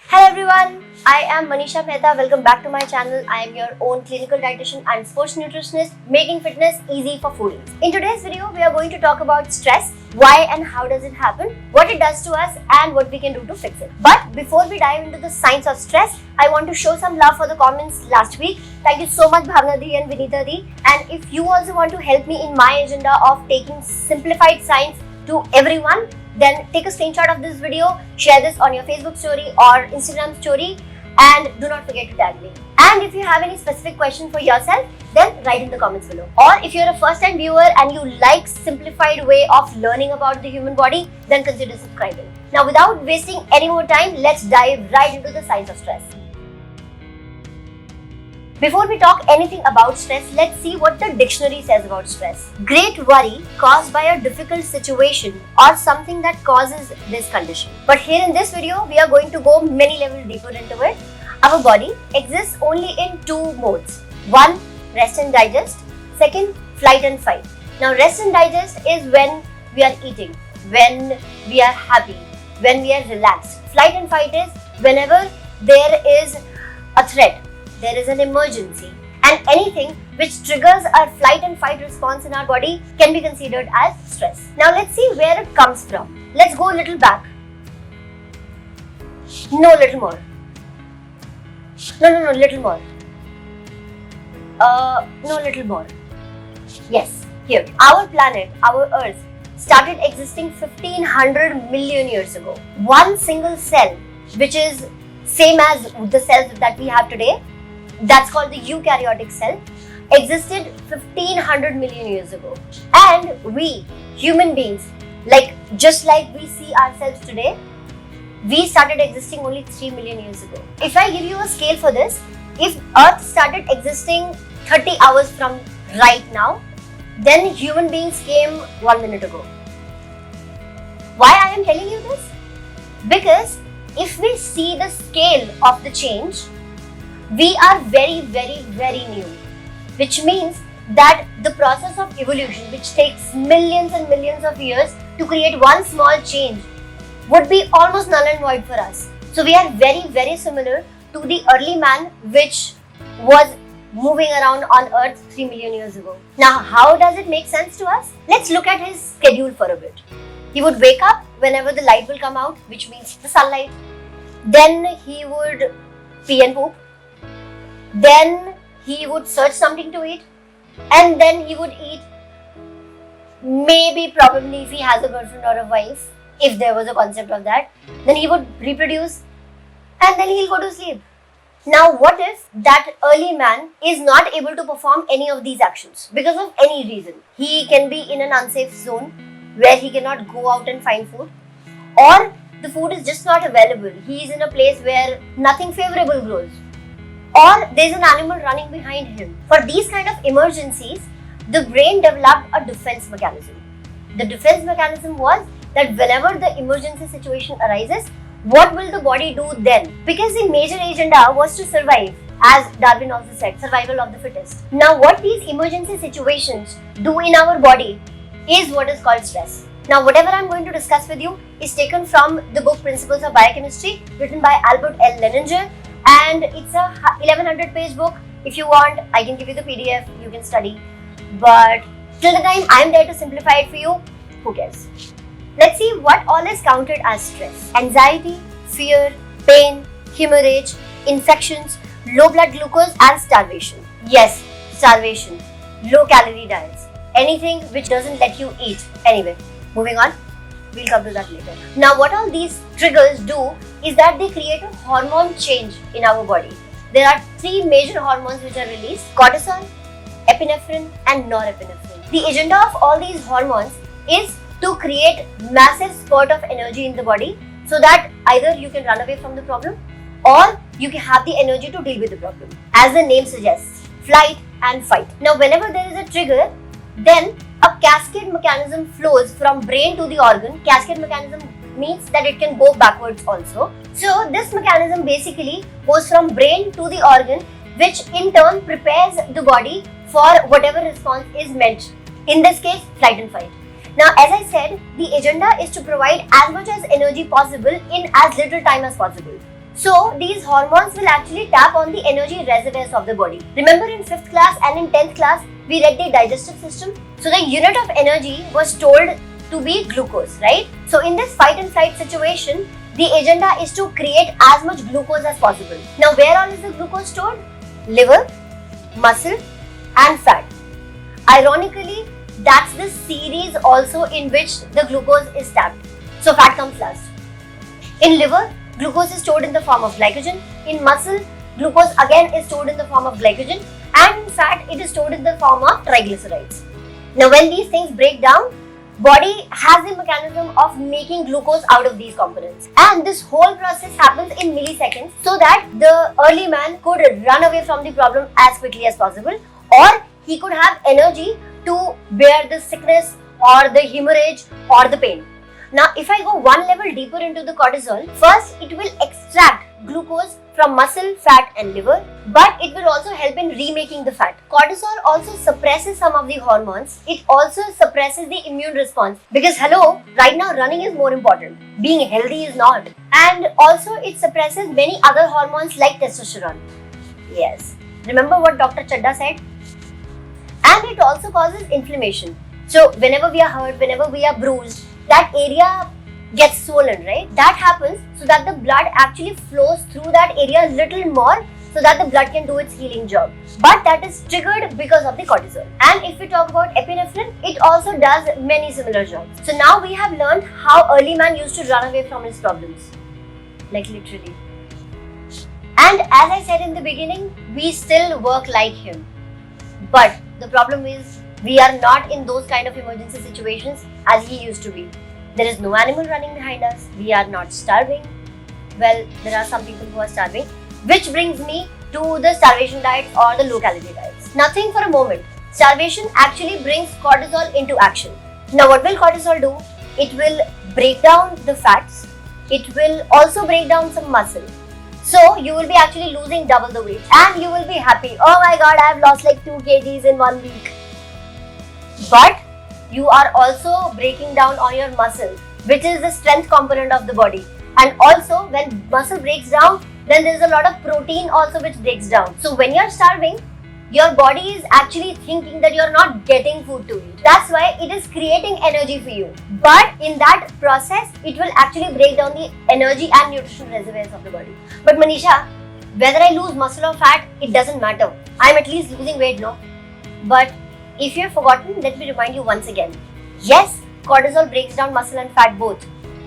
Hello everyone, I am Manisha Mehta. Welcome back to my channel. I am your own clinical dietitian and sports nutritionist, making fitness easy for foodies. In today's video, we are going to talk about stress, why and how does it happen, what it does to us and what we can do to fix it. But before we dive into the science of stress, I want to show some love for the comments last week. Thank you so much Bhavna Di and Vinita Di. And if you also want to help me in my agenda of taking simplified science to everyone, then take a screenshot of this video, share this on your Facebook story or Instagram story, and do not forget to tag me. And if you have any specific question for yourself, then write in the comments below. Or if you're a first time viewer and you like simplified way of learning about the human body, then consider subscribing. Now without wasting any more time, let's dive right into the science of stress. Before we talk anything about stress, let's see what the dictionary says about stress. Great worry caused by a difficult situation or something that causes this condition. But here in this video, we are going to go many levels deeper into it. Our body exists only in two modes. One, rest and digest. Second, flight and fight. Now, rest and digest is when we are eating, when we are happy, when we are relaxed. Flight and fight is whenever there is a threat, there is an emergency, and anything which triggers our flight and fight response in our body can be considered as stress. Now let's see where it comes from. Let's go a little back. No, little more. No, little more. No, little more. Yes, here. Our planet, our Earth, started existing 1500 million years ago. One single cell, which is same as the cells that we have today, that's called the eukaryotic cell, existed 1500 million years ago. And we, human beings, just like we see ourselves today, we started existing only 3 million years ago. If I give you a scale for this, if Earth started existing 30 hours from right now, then human beings came 1 minute ago. Why I am telling you this? Because if we see the scale of the change, we are very new, which means that the process of evolution, which takes millions and millions of years to create one small change, would be almost null and void for us. So we are very similar to the early man which was moving around on Earth 3 million years ago. Now how does it make sense to us? Let's look at his schedule for a bit. He would wake up whenever the light will come out, which means the sunlight. Then he would pee and poop. Then he would search something to eat, and then he would eat, maybe probably if he has a girlfriend or a wife, if there was a concept of that, then he would reproduce, and then he'll go to sleep. Now what if that early man is not able to perform any of these actions because of any reason? He can be in an unsafe zone where he cannot go out and find food, or the food is just not available. He is in a place where nothing favorable grows, or there's an animal running behind him. For these kind of emergencies, the brain developed a defense mechanism. The defense mechanism was that whenever the emergency situation arises, what will the body do then? Because the major agenda was to survive, as Darwin also said, survival of the fittest. Now what these emergency situations do in our body is what is called stress. Now whatever I'm going to discuss with you is taken from the book Principles of Biochemistry, written by Albert L. Leninger. And it's a 1100 page book. If you want, I can give you the PDF, you can study. But till the time I'm there to simplify it for you, who cares? Let's see what all is counted as stress. Anxiety, fear, pain, hemorrhage, infections, low blood glucose and starvation. Yes, starvation, low calorie diets, anything which doesn't let you eat. Anyway, moving on. We'll come to that later. Now what all these triggers do is that they create a hormone change in our body. There are three major hormones which are released: cortisol, epinephrine and norepinephrine. The agenda of all these hormones is to create massive spurt of energy in the body so that either you can run away from the problem or you can have the energy to deal with the problem. As the name suggests, flight and fight. Now whenever there is a trigger, then a cascade mechanism flows from brain to the organ. Cascade mechanism means that it can go backwards also. So this mechanism basically goes from brain to the organ, which in turn prepares the body for whatever response is meant. In this case, flight and fight. Now, as I said, the agenda is to provide as much as energy possible in as little time as possible. So these hormones will actually tap on the energy reservoirs of the body. Remember in 5th class and in 10th class, we read the digestive system. So the unit of energy was told to be glucose, right? So in this fight and flight situation, the agenda is to create as much glucose as possible. Now where all is the glucose stored? Liver, muscle and fat. Ironically, that's the series also in which the glucose is tapped. So fat comes last. In liver, glucose is stored in the form of glycogen. In muscle, glucose again is stored in the form of glycogen. And in fat, it is stored in the form of triglycerides. Now when these things break down, body has the mechanism of making glucose out of these components. And this whole process happens in milliseconds so that the early man could run away from the problem as quickly as possible, or he could have energy to bear the sickness or the hemorrhage or the pain. Now, if I go one level deeper into the cortisol, first it will extract glucose from muscle, fat and liver, but it will also help in remaking the fat. Cortisol also suppresses some of the hormones. It also suppresses the immune response because hello, right now running is more important. Being healthy is not. And also it suppresses many other hormones like testosterone. Yes. Remember what Dr. Chadda said? And it also causes inflammation. So whenever we are hurt, whenever we are bruised, that area gets swollen, right? That happens so that the blood actually flows through that area a little more so that the blood can do its healing job. But that is triggered because of the cortisol. And if we talk about epinephrine, it also does many similar jobs. So now we have learned how early man used to run away from his problems. Like literally. And as I said in the beginning, we still work like him. But the problem is, we are not in those kind of emergency situations as he used to be. There is no animal running behind us. We are not starving. Well, there are some people who are starving. Which brings me to the starvation diet or the low calorie diets. Now think for a moment. Starvation actually brings cortisol into action. Now what will cortisol do? It will break down the fats. It will also break down some muscle. So you will be actually losing double the weight and you will be happy. Oh my god, I have lost like 2 kgs in 1 week. But you are also breaking down on your muscle, which is the strength component of the body. And also when muscle breaks down, then there is a lot of protein also which breaks down. So when you are starving, your body is actually thinking that you are not getting food to eat. That's why it is creating energy for you. But in that process, it will actually break down the energy and nutrition reservoirs of the body. But Manisha, whether I lose muscle or fat, it doesn't matter. I am at least losing weight, no? But if you have forgotten, let me remind you once again. Yes, cortisol breaks down muscle and fat both.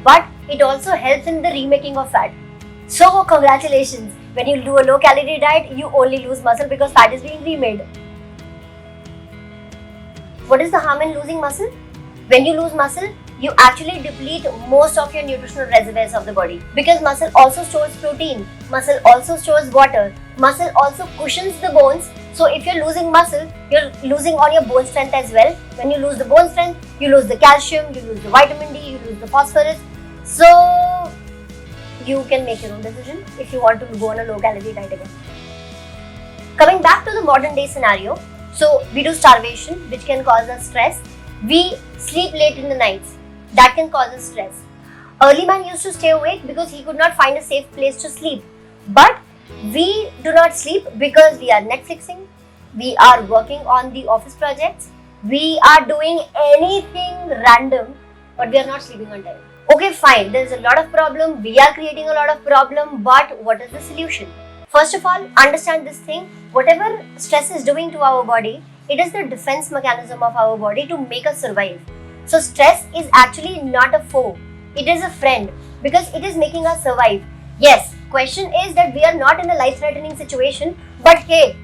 But it also helps in the remaking of fat. So congratulations. When you do a low calorie diet, you only lose muscle because fat is being remade. What is the harm in losing muscle? When you lose muscle, you actually deplete most of your nutritional reservoirs of the body. Because muscle also stores protein, muscle also stores water, muscle also cushions the bones. So if you're losing muscle, you're losing all your bone strength as well. When you lose the bone strength, you lose the calcium, you lose the vitamin D, you lose the phosphorus. So you can make your own decision if you want to go on a low calorie diet again. Coming back to the modern day scenario, so we do starvation, which can cause us stress. We sleep late in the nights, that can cause us stress. Early man used to stay awake because he could not find a safe place to sleep. But we do not sleep because we are Netflixing, we are working on the office projects, we are doing anything random, but we are not sleeping on time. Okay, fine, there is a lot of problem, we are creating a lot of problem, but what is the solution? First of all, understand this thing, whatever stress is doing to our body, it is the defense mechanism of our body to make us survive. So stress is actually not a foe, it is a friend because it is making us survive. Yes, question is that we are not in a life-threatening situation, but hey,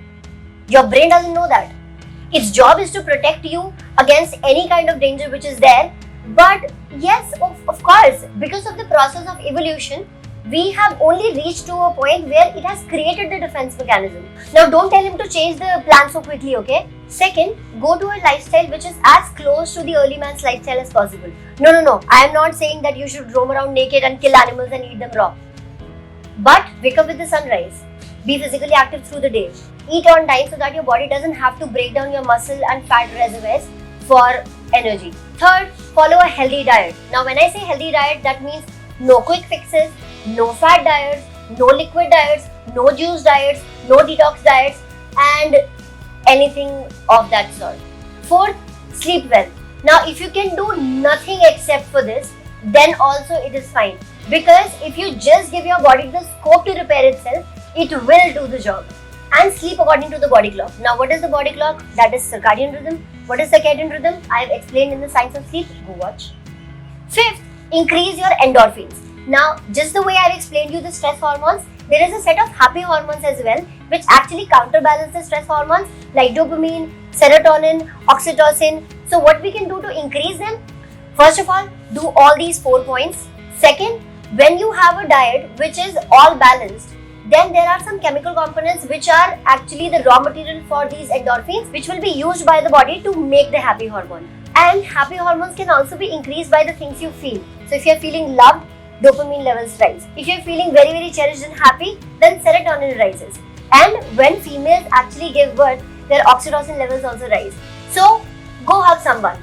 your brain doesn't know that. Its job is to protect you against any kind of danger which is there. But yes, of course, because of the process of evolution, we have only reached to a point where it has created the defense mechanism. Now don't tell him to change the plan so quickly, okay? Second, go to a lifestyle which is as close to the early man's lifestyle as possible. No, I am not saying that you should roam around naked and kill animals and eat them raw. But wake up with the sunrise. Be physically active through the day. Eat on time so that your body doesn't have to break down your muscle and fat reservoirs for energy. Third, follow a healthy diet. Now when I say healthy diet, that means no quick fixes, no fat diets, no liquid diets, no juice diets, no detox diets, and anything of that sort. Fourth, sleep well. Now, if you can do nothing except for this, then also it is fine. Because if you just give your body the scope to repair itself, it will do the job. And sleep according to the body clock. Now, what is the body clock? That is circadian rhythm. What is circadian rhythm? I have explained in the Science of Sleep. Go watch. Fifth, increase your endorphins. Now, just the way I have explained you the stress hormones, there is a set of happy hormones as well, which actually counterbalance the stress hormones like dopamine, serotonin, oxytocin. So, what we can do to increase them? First of all, do all these 4 points. Second, when you have a diet which is all balanced, then there are some chemical components which are actually the raw material for these endorphins, which will be used by the body to make the happy hormone. And happy hormones can also be increased by the things you feel. So if you're feeling loved, dopamine levels rise. If you're feeling very, very cherished and happy, then serotonin rises. And when females actually give birth, their oxytocin levels also rise. So go hug someone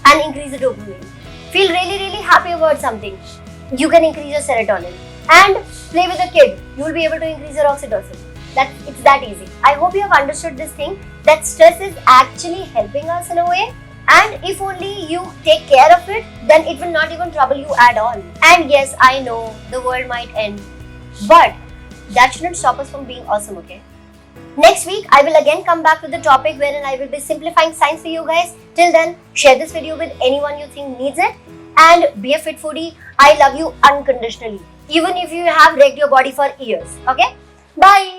and increase the dopamine. Feel really, really happy about something. You can increase your serotonin. And play with a kid. You will be able to increase your oxytocin. It's that easy. I hope you have understood this thing, that stress is actually helping us in a way. And if only you take care of it, then it will not even trouble you at all. And yes, I know the world might end, but that shouldn't stop us from being awesome, okay? Next week, I will again come back to the topic wherein I will be simplifying science for you guys. Till then, share this video with anyone you think needs it. And be a fit foodie. I love you unconditionally. Even if you have wrecked your body for years, okay? Bye!